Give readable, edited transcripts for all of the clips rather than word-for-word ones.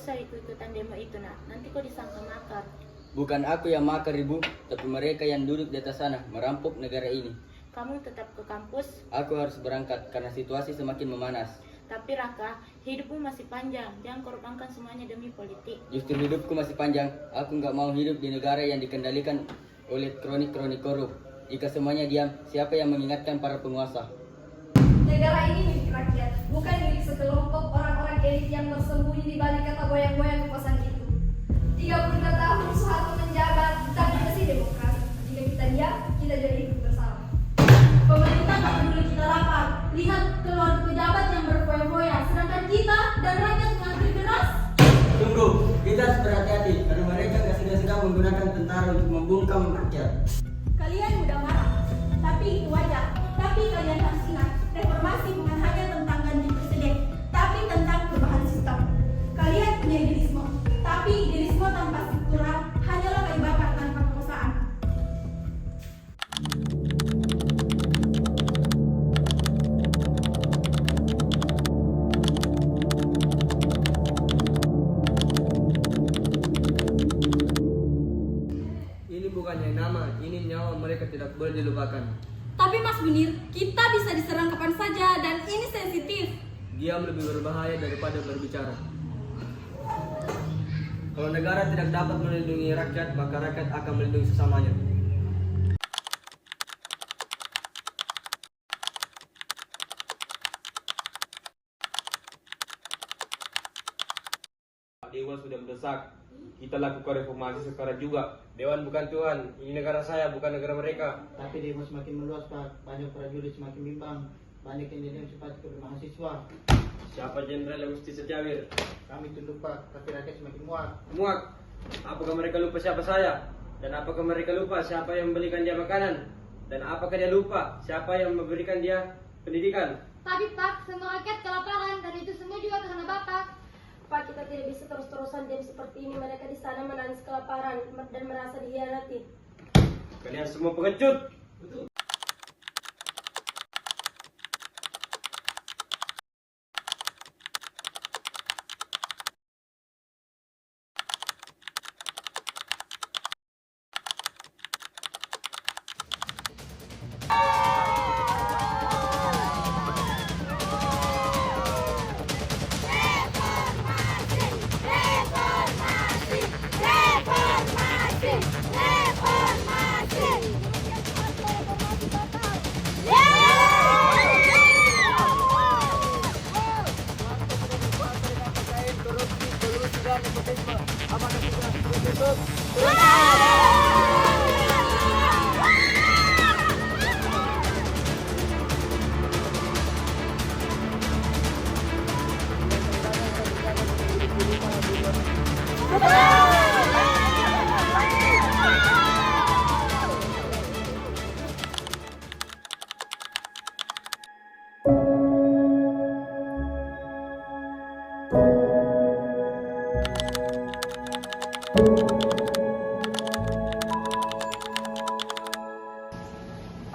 usah ikut-ikutan demo itu nak, nanti kau disangka makar. Bukan aku yang makar ibu, tapi mereka yang duduk di atas sana merampok negara ini. Kamu tetap ke kampus, Aku harus berangkat karena situasi semakin memanas. tapi Raka, hidupmu masih panjang, jangan korbankan semuanya demi politik. Justru hidupku masih panjang, aku nggak mau hidup di negara yang dikendalikan oleh kronik-kronik korup. Jika semuanya diam, siapa yang mengingatkan para penguasa? Negara ini milik rakyat, bukan milik sekelompok orang-orang elit yang bersembunyi di balik kata goyang-goyang kekuasaan itu. 32 tahun Soeharto menjabat, tapi masih demokrasi. Jika kita diam, kita jadi hidup bersama. Pemerintah tak peduli kita lapar. Lihat keluarga pejabat yang berfoya-foya, sedangkan kita dan rakyat mengantri beras. Tunggu, kita harus berhati-hati karena mereka nggak segan-segan menggunakan tentara untuk membungkam rakyat. Kalian mudah marah, tapi itu wajar. Tapi kalian harus ingat, reformasi bukan hanya tentang ganti presiden, tapi tentang perubahan sistem. Kalian punya idealisme, tapi idealisme tanpa struktural hanyalah kayu bakar tanpa kekuasaan. Ini bukannya nama, ini nyawa mereka tidak boleh dilupakan. Tapi Mas Munir, kita bisa diserang kapan saja dan ini sensitif. Diam lebih berbahaya daripada berbicara. Kalau negara tidak dapat melindungi rakyat, maka rakyat akan melindungi sesamanya. Dewan sudah mendesak. Kita lakukan reformasi sekarang juga. Dewan bukan Tuhan, ini negara saya, bukan negara mereka. Tapi demo semakin meluas, Pak. Banyak prajurit semakin bimbang. Banyak yang demo simpati kepada mahasiswa. Siapa jenderal yang mesti secawir? Kami tunduk, Pak. Tapi rakyat semakin muak. Muak. Apakah mereka lupa siapa saya? Dan apakah mereka lupa siapa yang memberikan dia makanan? Dan apakah dia lupa siapa yang memberikan dia pendidikan? Tapi Pak, semua rakyat kelaparan dan itu semua juga karena Bapak. Pak, kita tidak bisa terus-terusan diam seperti ini. Mereka di sana menangis kelaparan dan merasa dikhianati. Kalian semua pengecut.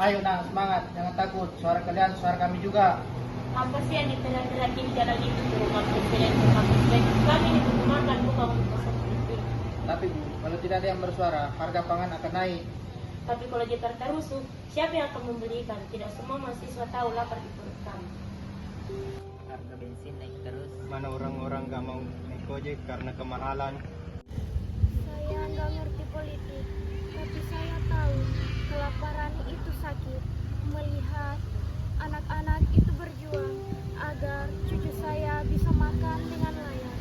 Ayo nak, semangat. Jangan takut. Suara kalian, suara kami juga. Apa sih yang ditelan-telan di jalan itu ke rumah presiden ke kampus? Kami dihukumakan bukan untuk kosong politik. Tapi Bu, kalau tidak ada yang bersuara, harga pangan akan naik. Tapi kalau Jakarta rusuh, siapa yang akan membelikan? Tidak semua mahasiswa tahu lapar di perut kami. Harga bensin naik terus. Mana orang-orang gak mau naik ojek karena kemahalan. Saya nggak ngerti politik, tapi saya tahu kelaparan itu sakit. Melihat anak-anak itu berjuang agar cucu saya bisa makan dengan layak.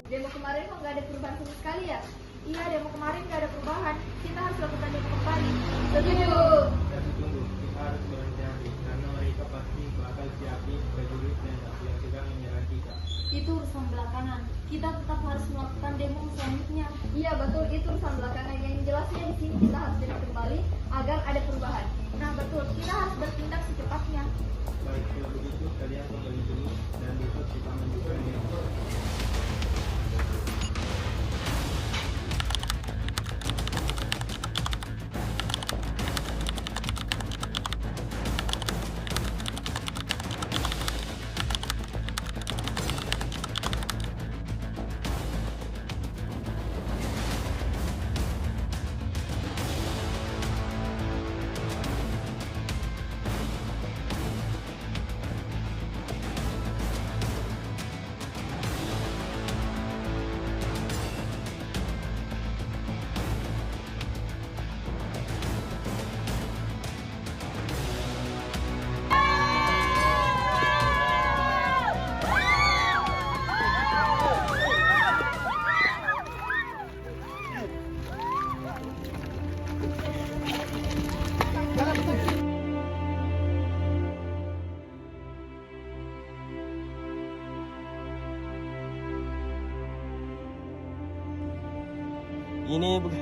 Demo kemarin kok nggak ada perubahan sama sekali ya? Iya, demo kemarin nggak ada perubahan. Kita harus lakukan demo kembali. Setuju. Tapi tunggu, kita harus berhati-hati karena mereka pasti bakal siapin prajurit dan yang sedang menyerang kita. Itu urusan belakangan. Kita tetap harus melakukan demo selanjutnya. Iya betul, itu urusan belakangan. Yang jelasnya di sini kita harus demo kembali agar ada perubahan. Nah betul, kita harus bertindak secepatnya. Baik, kalau begitu kalian kembali dulu dan besok kita menunjukkan demo. Ini bukan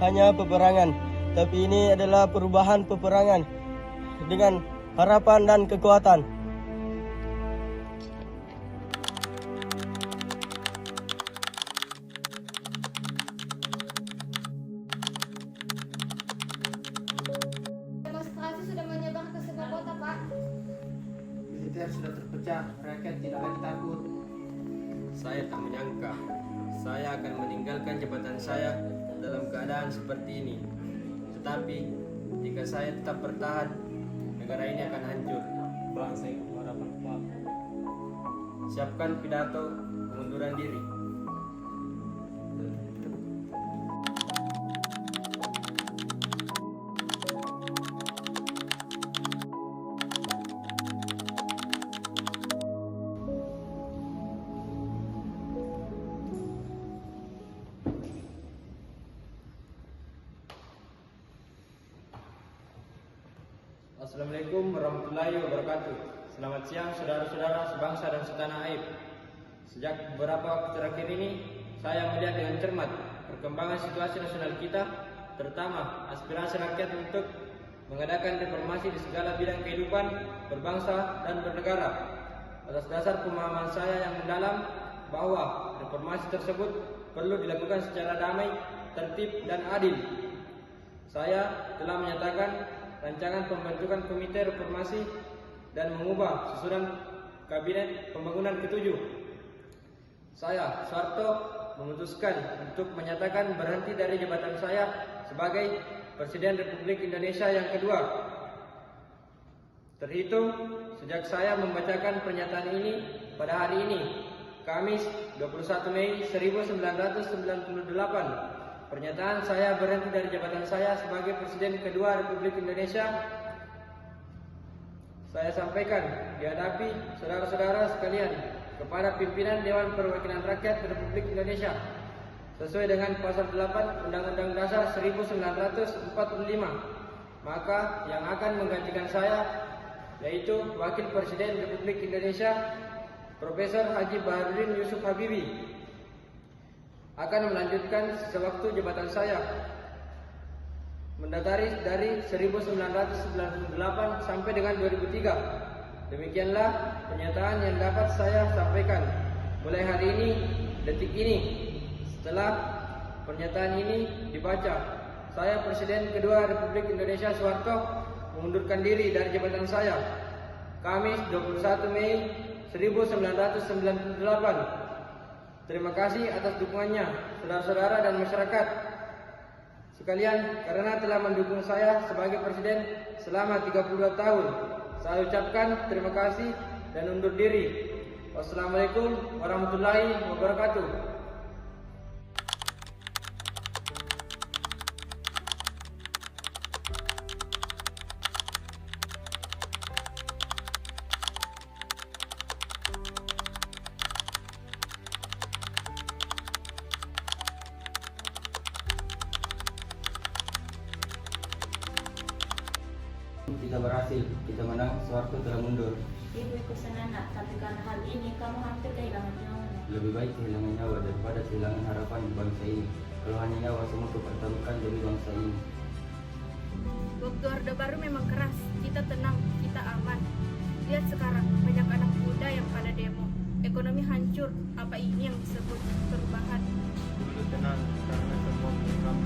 hanya peperangan, tapi ini adalah perubahan peperangan dengan harapan dan kekuatan. Demonstrasi sudah menyebar ke semua kota, Pak. Militer sudah terpecah, rakyat tidak lagi takut. Saya tak menyangka saya akan meninggalkan jabatan saya dalam keadaan seperti ini. Tetapi jika saya tetap bertahan, negara ini akan hancur. Bangsa itu harapan Pak. Siapkan pidato pengunduran diri. Assalamualaikum warahmatullahi wabarakatuh. Selamat siang saudara-saudara sebangsa dan setanah air. Sejak beberapa waktu terakhir ini, saya melihat dengan cermat perkembangan situasi nasional kita, terutama aspirasi rakyat untuk mengadakan reformasi di segala bidang kehidupan berbangsa dan bernegara. Atas dasar pemahaman saya yang mendalam bahwa reformasi tersebut perlu dilakukan secara damai, tertib, dan adil, saya telah menyatakan rancangan pembentukan komite reformasi dan mengubah susunan kabinet pembangunan ke-7. Saya, Soeharto, memutuskan untuk menyatakan berhenti dari jabatan saya sebagai Presiden Republik Indonesia yang kedua. Terhitung sejak saya membacakan pernyataan ini pada hari ini, Kamis 21 Mei 1998. Pernyataan saya berhenti dari jabatan saya sebagai Presiden kedua Republik Indonesia saya sampaikan dihadapi saudara-saudara sekalian kepada pimpinan Dewan Perwakilan Rakyat Republik Indonesia sesuai dengan pasal 8 Undang-Undang Dasar 1945. Maka yang akan menggantikan saya yaitu Wakil Presiden Republik Indonesia Profesor Haji Baharudin Yusuf Habibie akan melanjutkan sewaktu jabatan saya mendasari dari 1998 sampai dengan 2003. Demikianlah pernyataan yang dapat saya sampaikan mulai hari ini, detik ini. Setelah pernyataan ini dibaca, saya Presiden kedua Republik Indonesia Soeharto mengundurkan diri dari jabatan saya Kamis 21 Mei 1998. Terima kasih atas dukungannya, saudara-saudara dan masyarakat sekalian, karena telah mendukung saya sebagai Presiden selama 32 tahun. Saya ucapkan terima kasih dan undur diri. Wassalamualaikum warahmatullahi wabarakatuh. Kita berhasil, kita menang, Soeharto telah mundur. Ibu ikut senang, tapi karena hal ini kamu hampir kehilangan nyawa. Lebih baik kehilangan nyawa daripada kehilangan harapan di bangsa ini. Kalau hanya nyawa semua kupertaruhkan demi bangsa ini. Waktu Orde Baru memang keras, kita tenang, kita aman. Lihat sekarang, banyak anak muda yang pada demo. Ekonomi hancur, apa ini yang disebut perubahan? Dulu tenang karena semua mengingat.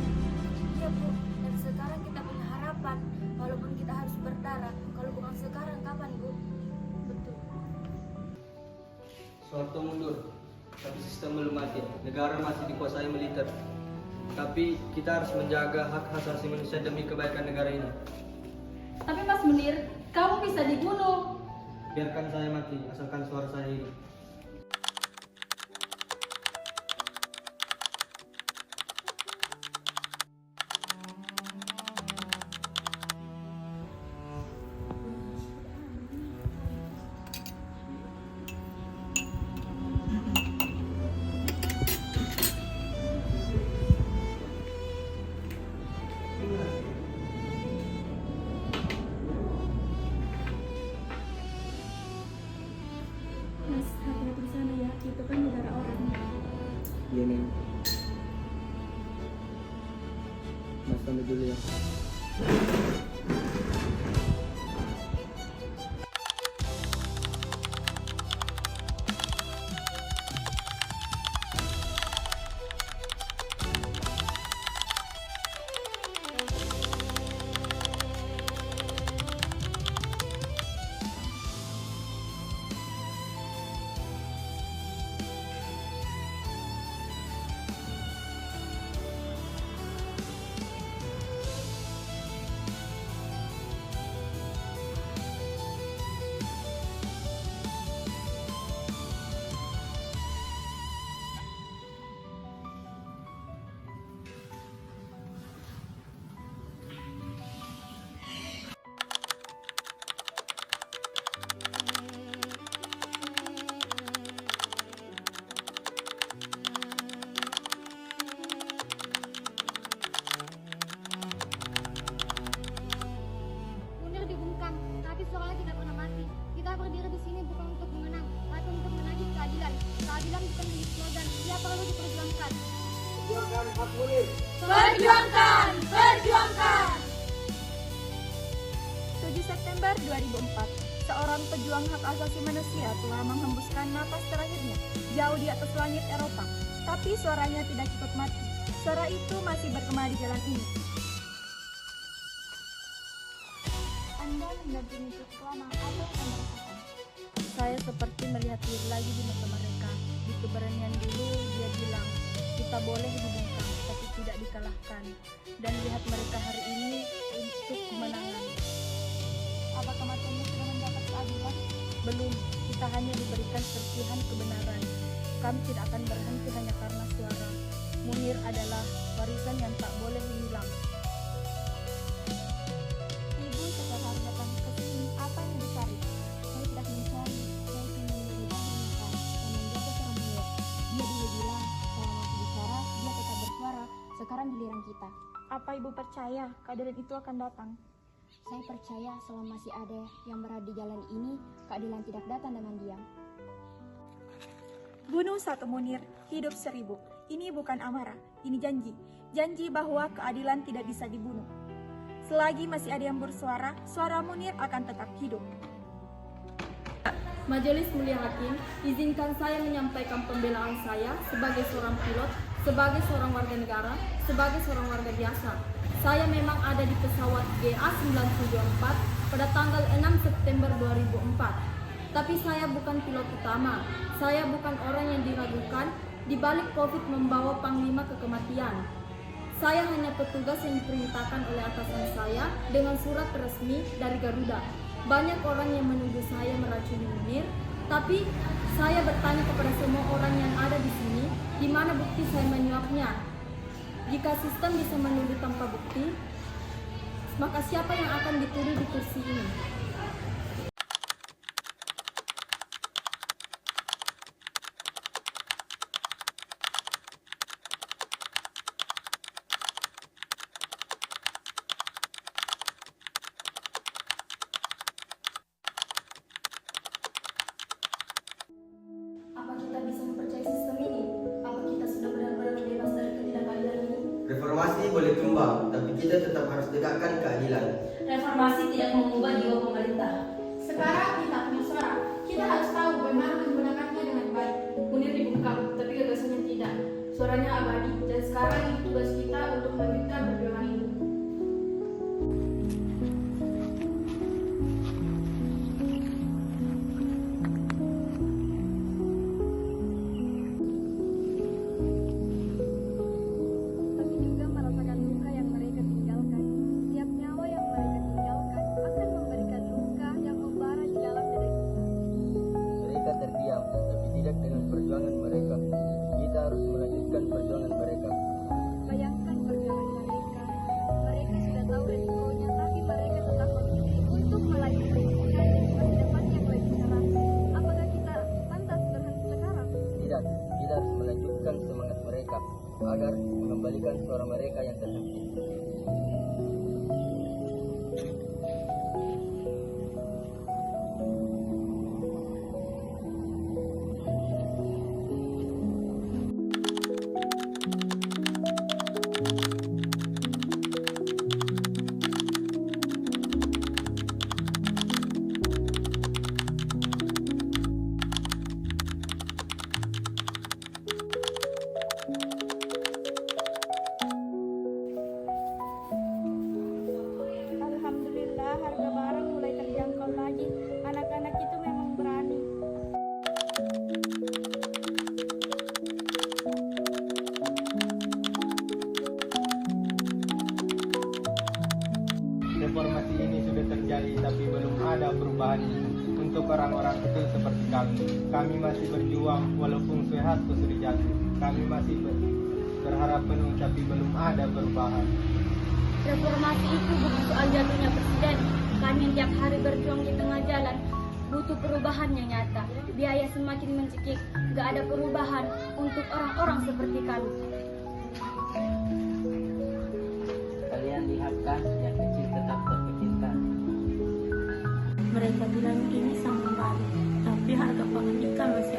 Iya Bu, dan sekarang kita punya harapan. Walaupun kita harus berdarah, kalau bukan sekarang kapan Bu? Betul. Soeharto mundur, tapi sistem belum mati. Negara masih dikuasai militer. Tapi kita harus menjaga hak asasi manusia demi kebaikan negara ini. Tapi Mas Munir, kamu bisa dibunuh. Biarkan saya mati, asalkan suara saya hidup. Mas kembali dulu ya. Munir dibungkam, tapi suaranya tidak pernah mati. Kita berdiri di sini bukan untuk mengenang, tapi untuk menagih keadilan. Keadilan bukan milik slogan, dia perlu diperjuangkan. Perjuangkan! Perjuangkan! 7 September 2004, seorang pejuang hak asasi manusia telah menghembuskan napas terakhirnya jauh di atas langit Eropa. Tapi suaranya tidak cepat mati. Suara itu masih bergema di jalan ini. Anda mendampingi cukup lama, apa yang Anda rasakan? Saya seperti melihat diri lagi di mata mereka. Di keberanian dulu dia bilang, kita boleh dibungkam, tapi tidak dikalahkan. Dan lihat mereka hari ini untuk kemenangan. Apa kematiannya sudah mendapat keadilan? Belum, kita hanya diberikan serpihan kebenaran. Kami tidak akan berhenti hanya karena suara. Munir adalah warisan yang tak boleh hilang. Ibu setelah harus datang ke sini, apa yang dicari? Saya tidak mencari, saya ingin memberikan dan menjaga seorang Munir. Dia dulu bilang, kalau masih bicara, dia tetap bersuara. Sekarang giliran kita. Apa ibu percaya keadilan itu akan datang? Saya percaya selama masih ada yang berada di jalan ini, keadilan tidak datang dengan diam. Bunuh satu Munir, hidup 1000. Ini bukan amarah, ini janji. Janji bahwa keadilan tidak bisa dibunuh. Selagi masih ada yang bersuara, suara Munir akan tetap hidup. Majelis Mulia Hakim, izinkan saya menyampaikan pembelaan saya sebagai seorang pilot, sebagai seorang warga negara, sebagai seorang warga biasa. Saya memang ada di pesawat GA974 pada tanggal 6 September 2004. Tapi saya bukan pilot utama. Saya bukan orang yang diragukan di balik COVID membawa Panglima ke kematian. Saya hanya petugas yang diperintahkan oleh atasan saya dengan surat resmi dari Garuda. Banyak orang yang menuduh saya meracuni Munir, tapi saya bertanya kepada semua orang yang ada di sini, di mana bukti saya menyuapnya. Jika sistem bisa menuduh tanpa bukti, maka siapa yang akan dituduh di kursi ini? Apa kita bisa mempercayai sistem ini? Apa kita sudah benar-benar bebas dari ketidakadilan ini? Reformasi boleh tumbang, tapi kita tetap harus tegakkan keadilan. Reformasi tidak mengubah jiwa pemerintah. Sekarang kita punya suara. Kita harus tahu bagaimana menggunakannya dengan baik. Munir dibungkam, tapi gagasannya tidak. Suaranya abadi, dan sekarang ini tugas kita untuk melanjutkan perjuangan ini. Kami juga merasakan luka yang mereka tinggalkan. Setiap nyawa yang mereka tinggalkan akan memberikan luka yang membara di dalam dada kita. Mereka terdiam, tapi tidak dengan perjuangan mereka. Kita harus melanjutkan perjuangan mereka. Bayangkan perjuangan mereka. Mereka sudah tahu resikonya, tapi mereka tetap memilih untuk melanjutkan demi masa depan yang lebih cerah. Apakah kita pantas berhenti sekarang? Tidak, kita harus melanjutkan semangat mereka agar mengembalikan suara mereka yang terhenti. harga barang mulai terjangkau lagi. Anak-anak itu memang berani. Reformasi ini sudah terjadi tapi belum ada perubahan untuk orang-orang kecil seperti kami. Kami masih berjuang walaupun sehat sudah jatuh. Kami masih berharap penuh tapi belum ada perubahan. Reformasi itu bukan soal jatuhnya presiden. Kami yang tiap hari berjuang di tengah jalan butuh perubahan yang nyata. Biaya semakin mencekik, gak ada perubahan untuk orang-orang seperti kami. Kalian lihat kan, yang kecil tetap terkecilkan. Mereka bilang ini sang kembali, tapi harga pangan ikan masih